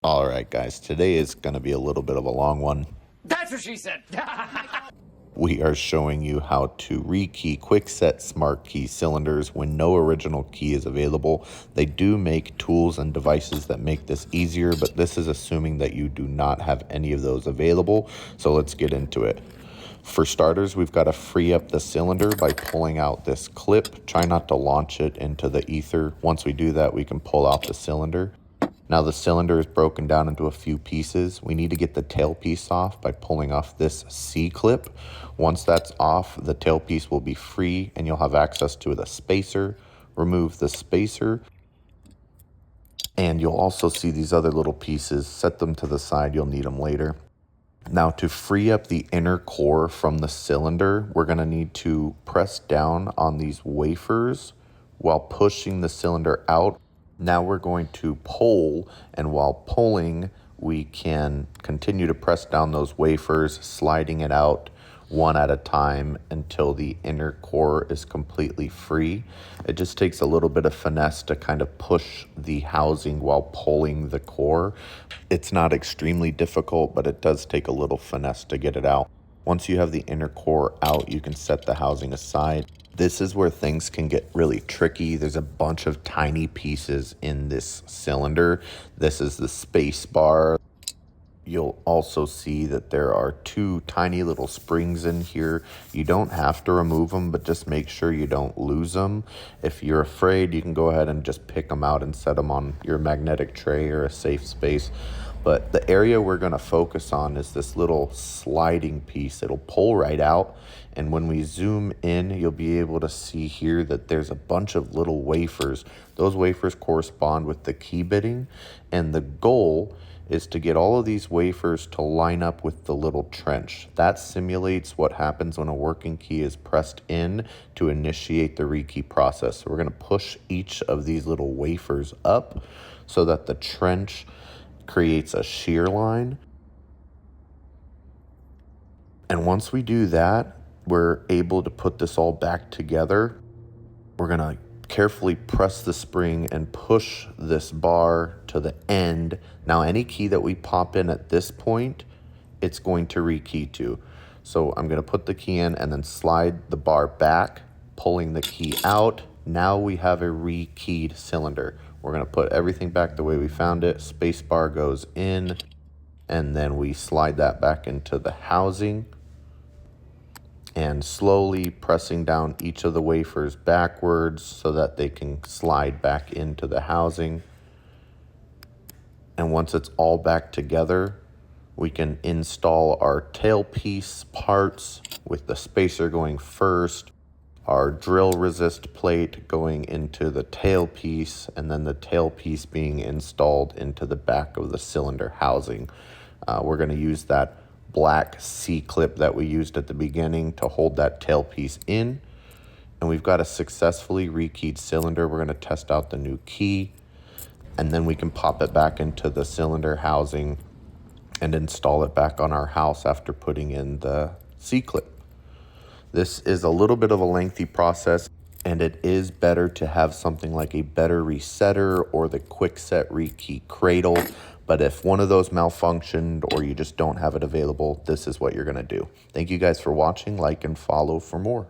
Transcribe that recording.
All right, guys, today is going to be a little bit of a long one. That's what she said. We are showing you how to rekey Kwikset smart key cylinders when no original key is available. They do make tools and devices that make this easier, but this is assuming that you do not have any of those available. So let's get into it. For starters, we've got to free up the cylinder by pulling out this clip. Try not to launch it into the ether. Once we do that, we can pull out the cylinder. Now the cylinder is broken down into a few pieces. We need to get the tailpiece off by pulling off this C-clip. Once that's off, the tailpiece will be free and you'll have access to the spacer. Remove the spacer. And you'll also see these other little pieces. Set them to the side, you'll need them later. Now to free up the inner core from the cylinder, we're gonna need to press down on these wafers while pushing the cylinder out. Now we're going to pull, and while pulling, we can continue to press down those wafers, sliding it out one at a time until the inner core is completely free. It just takes a little bit of finesse to kind of push the housing while pulling the core. It's not extremely difficult, but it does take a little finesse to get it out. Once you have the inner core out, you can set the housing aside. This is where things can get really tricky. There's a bunch of tiny pieces in this cylinder. This is the space bar. You'll also see that there are two tiny little springs in here. You don't have to remove them, but just make sure you don't lose them. If you're afraid, you can go ahead and just pick them out and set them on your magnetic tray or a safe space. But the area we're going to focus on is this little sliding piece. It'll pull right out. And when we zoom in, you'll be able to see here that there's a bunch of little wafers. Those wafers correspond with the key bitting. And the goal is to get all of these wafers to line up with the little trench. That simulates what happens when a working key is pressed in to initiate the rekey process. So we're going to push each of these little wafers up so that the trench creates a shear line. And once we do that, we're able to put this all back together. We're going to carefully press the spring and push this bar to the end. Now, any key that we pop in at this point, it's going to rekey to. So I'm going to put the key in and then slide the bar back, pulling the key out. Now we have a rekeyed cylinder. We're going to put everything back the way we found it. Space bar goes in, and then we slide that back into the housing. And slowly pressing down each of the wafers backwards so that they can slide back into the housing. And once it's all back together, we can install our tailpiece parts with the spacer going first, our drill resist plate going into the tailpiece, and then the tailpiece being installed into the back of the cylinder housing. We're going to use that black C-clip that we used at the beginning to hold that tailpiece in. And we've got a successfully rekeyed cylinder. We're going to test out the new key, and then we can pop it back into the cylinder housing and install it back on our house after putting in the C-clip. This is a little bit of a lengthy process, and it is better to have something like a better resetter or the Kwikset rekey cradle. But if one of those malfunctioned or you just don't have it available, this is what you're going to do. Thank you guys for watching. Like and follow for more.